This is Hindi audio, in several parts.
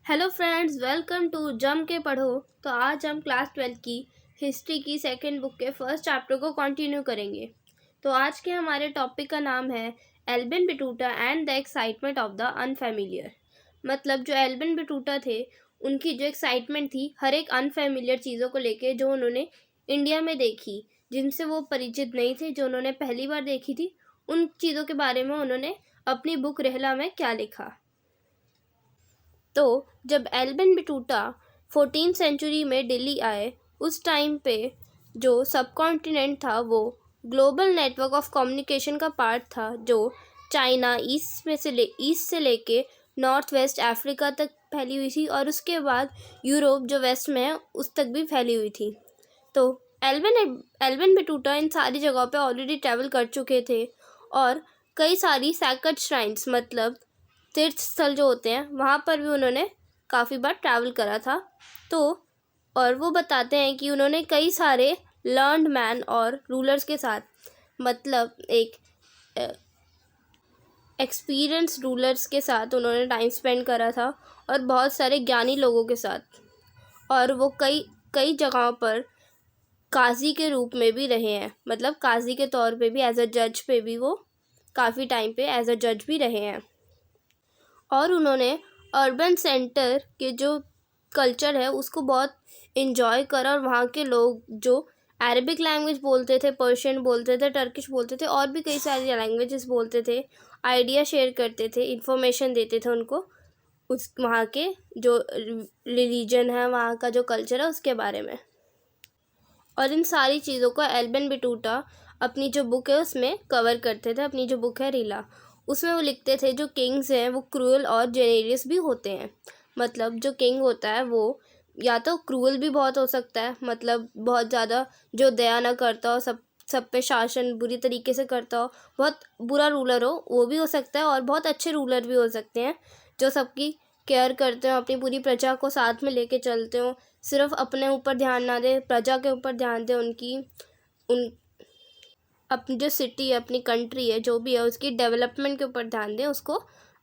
हेलो फ्रेंड्स, वेलकम टू जम के पढ़ो। तो आज हम क्लास 12 की हिस्ट्री की सेकंड बुक के फर्स्ट चैप्टर को कंटिन्यू करेंगे। तो आज के हमारे टॉपिक का नाम है Ibn Battuta and the excitement of the unfamiliar. मतलब जो एल्बिन बटूटा थे उनकी जो एक्साइटमेंट थी हर एक अनफेमिलियर चीज़ों को लेके जो उन्होंने इंडिया में देखी, जिनसे वो परिचित नहीं थे, जो उन्होंने पहली बार देखी थी, उन चीज़ों के बारे में उन्होंने अपनी बुक रहला में क्या लिखा। तो जब एल्बिन बटूटा 14वीं सेंचुरी में दिल्ली आए, उस टाइम पे जो सब कॉन्टिनेंट था वो ग्लोबल नेटवर्क ऑफ कम्युनिकेशन का पार्ट था, जो चाइना ईस्ट से लेके नॉर्थ वेस्ट अफ्रीका तक फैली हुई थी और उसके बाद यूरोप जो वेस्ट में है उस तक भी फैली हुई थी। तो एल्बिन बटूटा इन सारी जगहों पे ऑलरेडी ट्रैवल कर चुके थे और कई सारी सैक्रेड श्राइन्स मतलब तीर्थ स्थल जो होते हैं वहाँ पर भी उन्होंने काफ़ी बार ट्रैवल करा था। तो और वो बताते हैं कि उन्होंने कई सारे लर्नड मैन और रूलर्स के साथ, मतलब एक एक्सपीरियंस रूलर्स के साथ उन्होंने टाइम स्पेंड करा था और बहुत सारे ज्ञानी लोगों के साथ। और वो कई कई जगहों पर काजी के रूप में भी रहे हैं, मतलब काजी के तौर पे भी, एज अ जज पे भी वो काफ़ी टाइम पे एज अ जज भी रहे हैं। और उन्होंने अर्बन सेंटर के जो कल्चर है उसको बहुत इन्जॉय करा और वहाँ के लोग जो अरबिक लैंग्वेज बोलते थे, पर्शियन बोलते थे, टर्किश बोलते थे और भी कई सारी लैंग्वेजेस बोलते थे, आइडिया शेयर करते थे, इन्फॉर्मेशन देते थे उनको उस वहाँ के जो रिलीजन है, वहाँ का जो कल्चर है उसके बारे में। और इन सारी चीज़ों को एल्बिन बटूटा अपनी जो बुक है उसमें कवर करते थे। अपनी जो बुक है रीला, उसमें वो लिखते थे जो किंग्स हैं वो क्रूअल और जेनेरियस भी होते हैं। मतलब जो किंग होता है वो या तो क्रूअल भी बहुत हो सकता है, मतलब बहुत ज़्यादा जो दया ना करता हो, सब पे शासन बुरी तरीके से करता हो, बहुत बुरा रूलर हो, वो भी हो सकता है। और बहुत अच्छे रूलर भी हो सकते हैं जो सबकी केयर करते हो, अपनी पूरी प्रजा को साथ में लेके चलते हो, सिर्फ अपने ऊपर ध्यान ना दे, प्रजा के ऊपर ध्यान दे, उन अपनी जो सिटी है, अपनी कंट्री है, जो भी है उसकी डेवलपमेंट के ऊपर ध्यान दें, उसको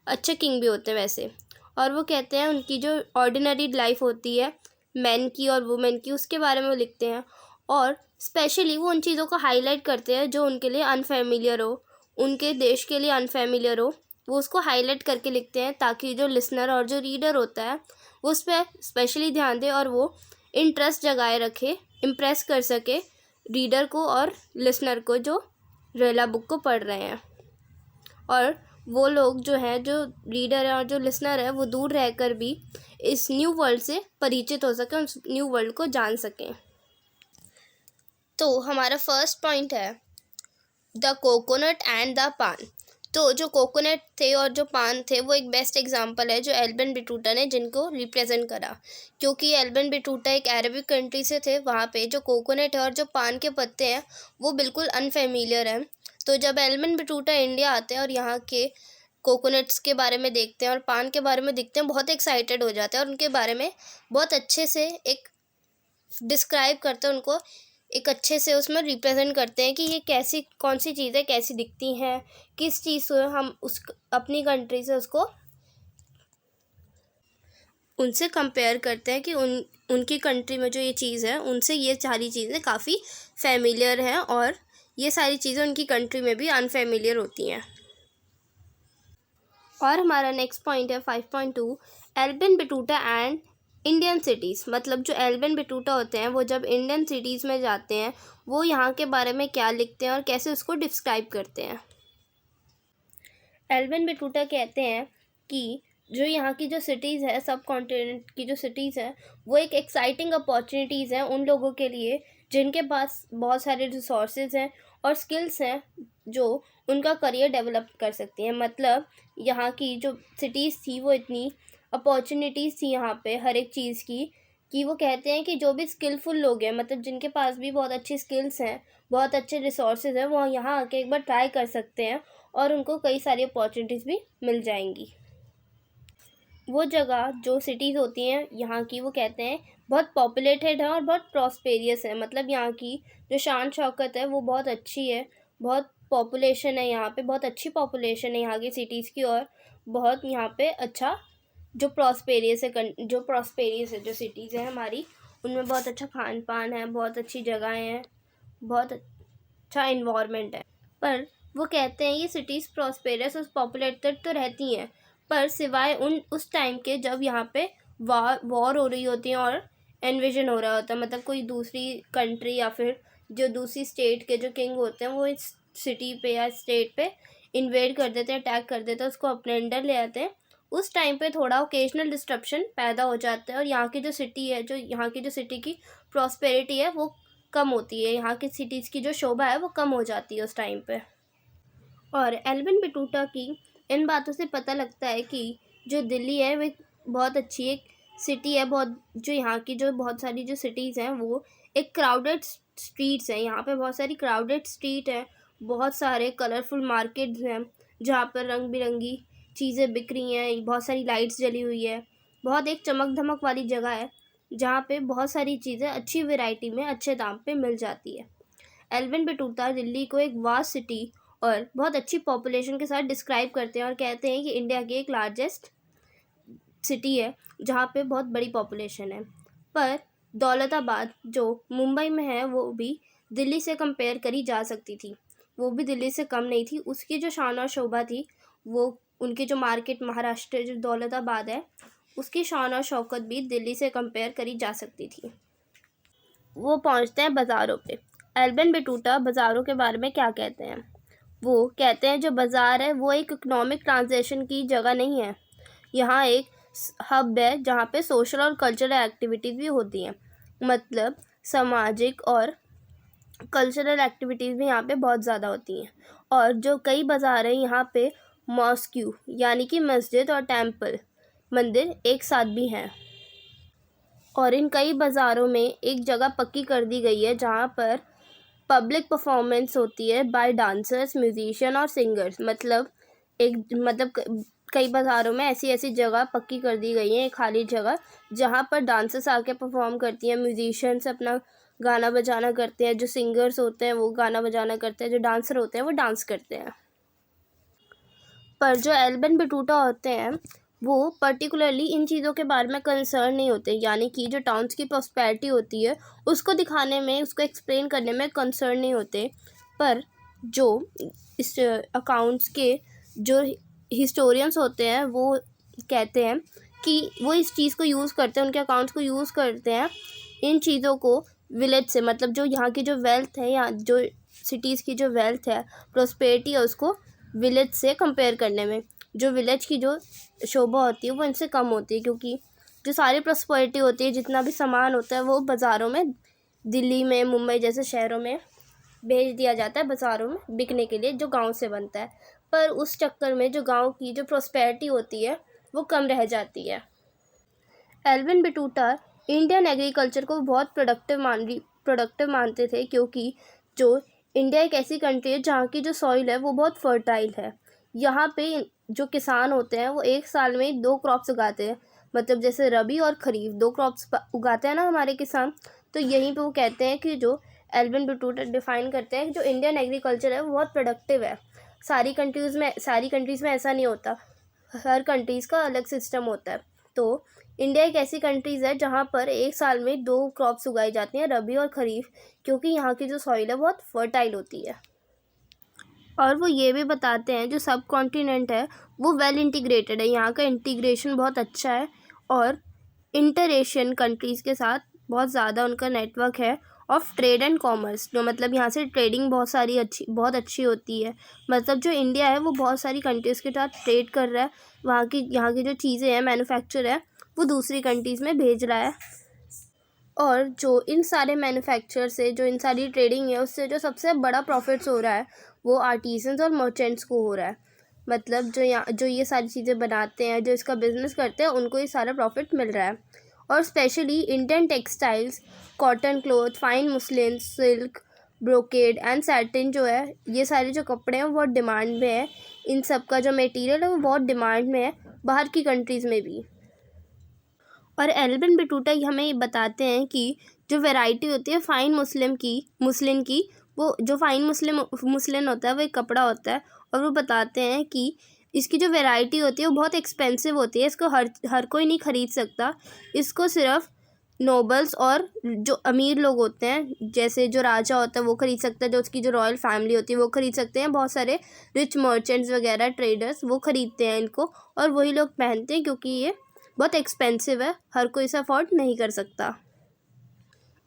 अच्छे किंग भी होते हैं वैसे। और वो कहते हैं उनकी जो ऑर्डिनरी लाइफ होती है मैन की और वुमेन की, उसके बारे में वो लिखते हैं। और स्पेशली वो उन चीज़ों को हाईलाइट करते हैं जो उनके लिए अनफेमिलियर हो, उनके देश के लिए अनफेमिलियर हो, वो उसको हाईलाइट करके लिखते हैं ताकि जो लिसनर और जो रीडर होता है वो उस पर स्पेशली ध्यान दे और वो इंटरेस्ट जगाए रखे, इम्प्रेस कर सके रीडर को और लिसनर को जो रेला बुक को पढ़ रहे हैं। और वो लोग जो हैं, जो रीडर है और जो लिसनर है, वो दूर रहकर भी इस न्यू वर्ल्ड से परिचित हो सकें, उस न्यू वर्ल्ड को जान सकें। तो हमारा फर्स्ट पॉइंट है द कोकोनट एंड द पान। तो जो कोकोनट थे और जो पान थे वो एक बेस्ट एग्जांपल है जो एल्बिन बटूटा ने जिनको रिप्रेजेंट करा, क्योंकि एल्बिन बटूटा एक अरबिक कंट्री से थे। वहाँ पे जो कोकोनट है और जो पान के पत्ते हैं वो बिल्कुल अनफेमिलियर हैं। तो जब एल्बिन बटूटा इंडिया आते हैं और यहाँ के कोकोनट्स के बारे में देखते हैं और पान के बारे में देखते हैं, बहुत एक्साइटेड हो जाते हैं और उनके बारे में बहुत अच्छे से एक डिस्क्राइब करते हैं, उनको एक अच्छे से उसमें रिप्रेजेंट करते हैं कि ये कैसी कौन सी चीज़ें कैसी दिखती हैं, किस चीज़ से हम उस अपनी कंट्री से उसको उनसे कंपेयर करते हैं कि उनकी कंट्री में जो ये चीज़ है उनसे ये सारी चीज़ें काफ़ी फेमिलियर हैं और ये सारी चीज़ें उनकी कंट्री में भी अनफेमिलियर होती हैं। और हमारा नेक्स्ट पॉइंट है 5.2 एल्बिन बटूटा एंड इंडियन सिटीज़। मतलब जो एल्बिन बटूटा होते हैं वो जब इंडियन सिटीज़ में जाते हैं वो यहाँ के बारे में क्या लिखते हैं और कैसे उसको डिस्क्राइब करते हैं। एल्बिन बटूटा कहते हैं कि जो यहाँ की जो सिटीज़ है, सब कॉन्टिनेंट की जो सिटीज़ है, वो एक एक्साइटिंग अपॉर्चुनिटीज़ हैं उन लोगों के लिए जिनके पास बहुत सारे रिसोर्सेज हैं और स्किल्स हैं जो उनका करियर डेवलप कर सकती हैं। मतलब यहाँ की जो सिटीज़ थी वो इतनी अपॉर्चुनिटीज़ थी यहाँ पे हर एक चीज़ की, कि वो कहते हैं कि जो भी स्किलफुल लोग हैं, मतलब जिनके पास भी बहुत अच्छी स्किल्स हैं, बहुत अच्छे रिसोर्सेज हैं, वो यहाँ आके एक बार ट्राई कर सकते हैं और उनको कई सारी अपॉर्चुनिटीज़ भी मिल जाएंगी। वो जगह जो सिटीज़ होती हैं यहाँ की, वो कहते हैं बहुत पॉपुलेटेड है और बहुत प्रॉस्पेरियस है। मतलब यहाँ की जो शान शौकत है वो बहुत अच्छी है, बहुत पॉपुलेशन है यहाँ पे, बहुत अच्छी पॉपुलेशन है यहाँ की सिटीज़ की और बहुत यहाँ पे अच्छा जो जो सिटीज़ हैं हमारी, उनमें बहुत अच्छा खान पान है, बहुत अच्छी जगहें हैं, बहुत अच्छा इन्वायरमेंट है। पर वो कहते हैं ये सिटीज़ प्रॉस्पेरस और पॉपुलेटेड तो रहती हैं, पर सिवाय उस टाइम के जब यहाँ पे वॉर हो रही होती है और इन्वेजन हो रहा होता है, मतलब कोई दूसरी कंट्री या फिर जो दूसरी स्टेट के जो किंग होते हैं वो इस सिटी पे या स्टेट पे इन्वेड कर देते हैं, अटैक कर देते हैं, उसको अपने अंडर ले आते हैं। उस टाइम पे थोड़ा ओकेजनल डिस्ट्रप्शन पैदा हो जाता है और यहाँ की जो सिटी की प्रॉस्पेरिटी है वो कम होती है, यहाँ की सिटीज़ की जो शोभा है वो कम हो जाती है उस टाइम पे। और एल्विन बटूटा की इन बातों से पता लगता है कि जो दिल्ली है वो एक बहुत अच्छी एक सिटी है, जो यहाँ की जो बहुत सारी जो सिटीज़ हैं वो एक क्राउडेड स्ट्रीट्स हैं, यहाँ पे बहुत सारी क्राउडेड स्ट्रीट है, बहुत सारे कलरफुल मार्केट्स हैं जहाँ पर रंग बिरंगी चीज़ें बिक रही हैं, बहुत सारी लाइट्स जली हुई है, बहुत एक चमक धमक वाली जगह है जहाँ पे बहुत सारी चीज़ें अच्छी वैरायटी में अच्छे दाम पे मिल जाती है। एल्विन बटूता दिल्ली को एक वास्ट सिटी और बहुत अच्छी पॉपुलेशन के साथ डिस्क्राइब करते हैं और कहते हैं कि इंडिया की एक लार्जेस्ट सिटी है जहाँ पे बहुत बड़ी पॉपुलेशन है। पर दौलताबाद जो मुंबई में है वो भी दिल्ली से कंपेयर करी जा सकती थी, वो भी दिल्ली से कम नहीं थी। उसकी जो शान और शोभा थी वो उनकी जो मार्केट महाराष्ट्र जो दौलताबाद है उसकी शान और शौकत भी दिल्ली से कंपेयर करी जा सकती थी। वो पहुंचते हैं बाज़ारों पे। एल्विन बटूटा बाज़ारों के बारे में क्या कहते हैं? वो कहते हैं जो बाज़ार है वो एक इकोनॉमिक ट्रांजैक्शन की जगह नहीं है, यहाँ एक हब है जहाँ पे सोशल और कल्चरल एक्टिविटीज़ भी होती हैं, मतलब सामाजिक और कल्चरल एक्टिविटीज़ भी यहाँ पे बहुत ज़्यादा होती हैं। और जो कई बाज़ार हैं यहाँ पे मॉस्क्यू यानी कि मस्जिद और टेम्पल मंदिर एक साथ भी हैं। और इन कई बाज़ारों में एक जगह पक्की कर दी गई है जहाँ पर पब्लिक परफॉर्मेंस होती है बाय डांसर्स, म्यूजिशियन और सिंगर्स। मतलब कई बाज़ारों में ऐसी जगह पक्की कर दी गई है, एक खाली जगह जहाँ पर डांसर्स आके परफॉर्म करती हैं, म्यूजिशियंस अपना गाना बजाना करते हैं, जो सिंगर्स होते हैं वो गाना बजाना करते हैं, जो डांसर होते हैं वो डांस करते हैं। पर जो एल्विन बटूटा होते हैं वो पर्टिकुलरली इन चीज़ों के बारे में कंसर्न नहीं होते, यानी कि जो टाउन्स की प्रॉस्पेरिटी होती है उसको दिखाने में, उसको एक्सप्लेन करने में कंसर्न नहीं होते। पर जो इस अकाउंट्स के जो हिस्टोरियंस होते हैं वो कहते हैं कि वो इस चीज़ को यूज़ करते हैं, उनके अकाउंट्स को यूज़ करते हैं इन चीज़ों को विलेज से, मतलब जो यहाँ की जो वेल्थ है या जो सिटीज़ की जो वेल्थ है, प्रॉस्पेरिटी है, उसको विलेज से कंपेयर करने में। जो विलेज की जो शोभा होती है वो इनसे कम होती है, क्योंकि जो सारी प्रॉस्पेरिटी होती है, जितना भी सामान होता है वो बाज़ारों में, दिल्ली में, मुंबई जैसे शहरों में भेज दिया जाता है बाज़ारों में बिकने के लिए, जो गांव से बनता है। पर उस चक्कर में जो गांव की जो प्रॉस्पेरिटी होती है वो कम रह जाती है। एल्विन बटूटा इंडियन एग्रीकल्चर को बहुत प्रोडक्टिव मानते थे, क्योंकि जो इंडिया एक ऐसी कंट्री है जहाँ की जो सॉइल है वो बहुत फर्टाइल है। यहाँ पे जो किसान होते हैं वो एक साल में 2 क्रॉप्स उगाते हैं, मतलब जैसे रबी और खरीफ 2 क्रॉप्स उगाते हैं ना हमारे किसान। तो यहीं पे वो कहते हैं कि जो एल्विन बटूटा डिफाइन करते हैं कि जो इंडियन एग्रीकल्चर है वो बहुत प्रोडक्टिव है। सारी कंट्रीज़ में ऐसा नहीं होता, हर कंट्रीज़ का अलग सिस्टम होता है। तो इंडिया एक ऐसी कंट्रीज़ है जहाँ पर एक साल में 2 क्रॉप्स उगाई जाती हैं, रबी और खरीफ, क्योंकि यहाँ की जो सॉइल है बहुत फर्टाइल होती है। और वो ये भी बताते हैं जो सब कॉन्टिनेंट है वो वेल इंटीग्रेटेड है, यहाँ का इंटीग्रेशन बहुत अच्छा है और इंटर एशियन कंट्रीज़ के साथ बहुत ज़्यादा उनका नेटवर्क है ऑफ ट्रेड एंड कॉमर्स, जो मतलब यहाँ से ट्रेडिंग बहुत अच्छी होती है। मतलब जो इंडिया है वो बहुत सारी कंट्रीज़ के साथ ट्रेड कर रहा है, यहाँ की जो चीज़ें हैं, मैन्युफैक्चर है, वो दूसरी कंट्रीज़ में भेज रहा है। और जो इन सारे मैन्युफैक्चर से, जो इन सारी ट्रेडिंग है, उससे जो सबसे बड़ा प्रॉफिट्स हो रहा है वो आर्टिजन्स और मर्चेंट्स को हो रहा है। मतलब जो ये सारी चीज़ें बनाते हैं, जो इसका बिज़नेस करते हैं, उनको ये सारा प्रॉफिट मिल रहा है। और specially Indian textiles, cotton cloth, fine muslin, silk, brocade and satin जो है, ये सारे जो कपड़े हैं वो बहुत डिमांड में है। इन सब का जो मटेरियल है वो बहुत डिमांड में है बाहर की कंट्रीज़ में भी। और एल्विन बटूटा हमें ये बताते हैं कि जो वैरायटी होती है फाइन मुस्लिन की, वो जो फाइन मुस्लिन होता है वो एक कपड़ा होता है। और वो बताते हैं कि इसकी जो वैरायटी होती है वो बहुत एक्सपेंसिव होती है, इसको हर कोई नहीं ख़रीद सकता। इसको सिर्फ नोबल्स और जो अमीर लोग होते हैं, जैसे जो राजा होता है वो ख़रीद सकता है, जो उसकी जो रॉयल फैमिली होती है वो ख़रीद सकते हैं, बहुत सारे रिच मर्चेंट्स वगैरह ट्रेडर्स वो ख़रीदते हैं इनको, और वही लोग पहनते हैं क्योंकि ये बहुत एक्सपेंसिव है, हर कोई इसे अफोर्ड नहीं कर सकता।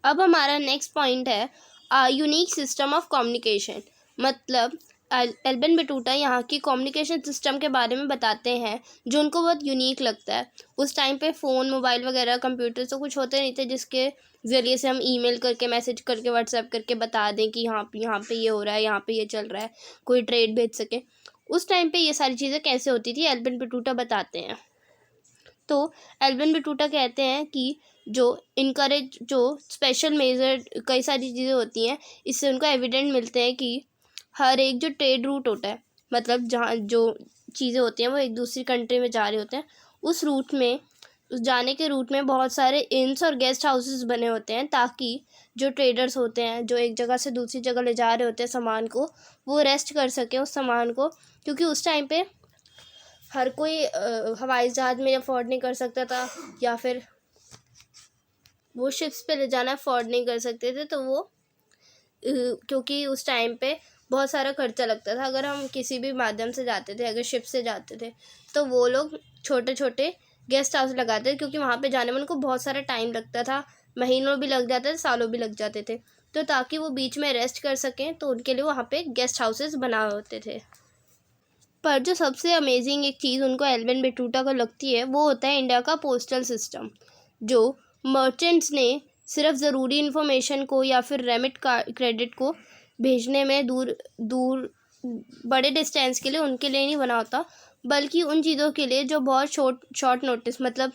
अब हमारा नेक्स्ट पॉइंट है यूनिक सिस्टम ऑफ कम्युनिकेशन। मतलब एल्बन बटूटा यहाँ की कम्युनिकेशन सिस्टम के बारे में बताते हैं जो उनको बहुत यूनिक लगता है। उस टाइम पे फ़ोन, मोबाइल वगैरह, कंप्यूटर तो कुछ होते नहीं थे जिसके ज़रिए से हम ईमेल करके, मैसेज करके, व्हाट्सएप करके बता दें कि यहाँ पे ये हो रहा है, यहाँ पे ये चल रहा है, कोई ट्रेड भेज सके। उस टाइम पे ये सारी चीज़ें कैसे होती थी, एल्बन बटूटा बताते हैं। तो एल्बन बटूटा कहते हैं कि जो स्पेशल मेजर कई सारी चीज़ें होती हैं, इससे उनको एविडेंट मिलते हैं कि हर एक जो ट्रेड रूट होता है, मतलब जहाँ जो चीज़ें होती हैं वो एक दूसरी कंट्री में जा रहे होते हैं, उस जाने के रूट में बहुत सारे इन्स और गेस्ट हाउसेस बने होते हैं, ताकि जो ट्रेडर्स होते हैं जो एक जगह से दूसरी जगह ले जा रहे होते हैं सामान को, वो रेस्ट कर सकें उस सामान को, क्योंकि उस टाइम पे हर कोई हवाई जहाज़ में अफोर्ड नहीं कर सकता था, या फिर वो शिप्स पे ले जाना अफोर्ड नहीं कर सकते थे। तो वो क्योंकि उस टाइम पे बहुत सारा खर्चा लगता था, अगर हम किसी भी माध्यम से जाते थे, अगर शिप से जाते थे, तो वो लोग छोटे छोटे गेस्ट हाउस लगाते थे, क्योंकि वहाँ पे जाने में उनको बहुत सारा टाइम लगता था, महीनों भी लग जाते थे, सालों भी लग जाते थे। तो ताकि वो बीच में रेस्ट कर सकें, तो उनके लिए वहाँ पे गेस्ट हाउसेस बना होते थे। पर जो सबसे अमेजिंग एक चीज़ उनको एल्बन बटूटा को लगती है, वो होता है इंडिया का पोस्टल सिस्टम, जो मर्चेंट्स ने सिर्फ ज़रूरी इन्फॉर्मेशन को या फिर रेमिट क्रेडिट को भेजने में दूर बड़े डिस्टेंस के लिए उनके लिए नहीं बना होता, बल्कि उन चीज़ों के लिए जो बहुत शॉर्ट नोटिस, मतलब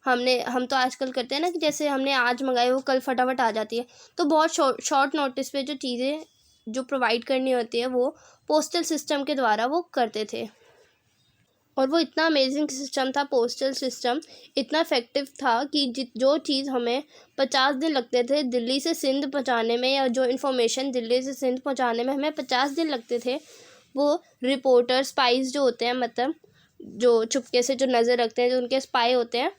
हम तो आजकल करते हैं ना कि जैसे हमने आज मंगाई वो कल फटाफट आ जाती है, तो बहुत शॉर्ट नोटिस पे जो चीज़ें जो प्रोवाइड करनी होती है वो पोस्टल सिस्टम के द्वारा वो करते थे। और वो इतना अमेजिंग सिस्टम था, पोस्टल सिस्टम इतना इफेक्टिव था कि जो चीज़ हमें 50 दिन लगते थे दिल्ली से सिंध पहुंचाने में, या जो इन्फॉर्मेशन दिल्ली से सिंध पहुंचाने में हमें 50 दिन लगते थे, वो रिपोर्टर, स्पाइस जो होते हैं, मतलब जो चुपके से जो नज़र रखते हैं, जो उनके स्पाई होते हैं,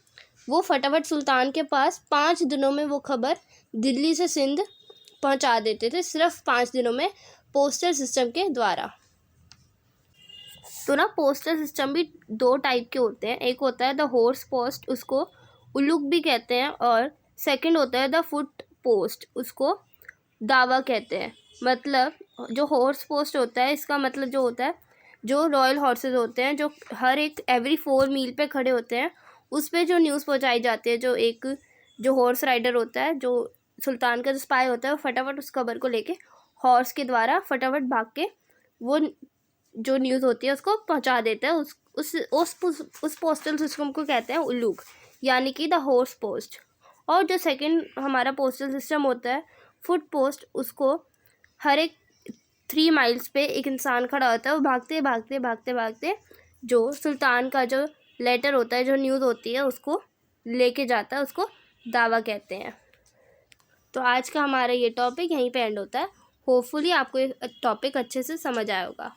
वो फटाफट सुल्तान के पास 5 दिनों में वो खबर दिल्ली से सिंध पहुंचा देते थे, सिर्फ 5 दिनों में, पोस्टल सिस्टम के द्वारा। तो ना पोस्टल सिस्टम भी 2 टाइप के होते हैं, एक होता है द हॉर्स पोस्ट, उसको उल्लुक भी कहते हैं, और सेकंड होता है द फुट पोस्ट, उसको दावा कहते हैं। मतलब जो हॉर्स पोस्ट होता है, इसका मतलब जो होता है, जो रॉयल हॉर्सेस होते हैं जो हर एक एवरी 4 मील पे खड़े होते हैं, उस पर जो न्यूज़ पहुंचाई जाती है, जो हॉर्स राइडर होता है, जो सुल्तान का जो स्पाई होता है, वो फटाफट उस खबर को लेके हॉर्स के द्वारा फटाफट भाग के वो जो न्यूज़ होती है उसको पहुंचा देता है। उस पोस्टल सिस्टम को कहते हैं उल्लूक, यानी कि द हॉर्स पोस्ट। और जो सेकंड हमारा पोस्टल सिस्टम होता है फुट पोस्ट, उसको हर एक 3 माइल्स पे एक इंसान खड़ा होता है, वो भागते भागते भागते भागते जो सुल्तान का जो लेटर होता है, जो न्यूज़ होती है, उसको लेके जाता है, उसको दावा कहते हैं। तो आज का हमारा ये टॉपिक यहीं पे एंड होता है। होपफुली आपको ये टॉपिक अच्छे से समझ आया होगा।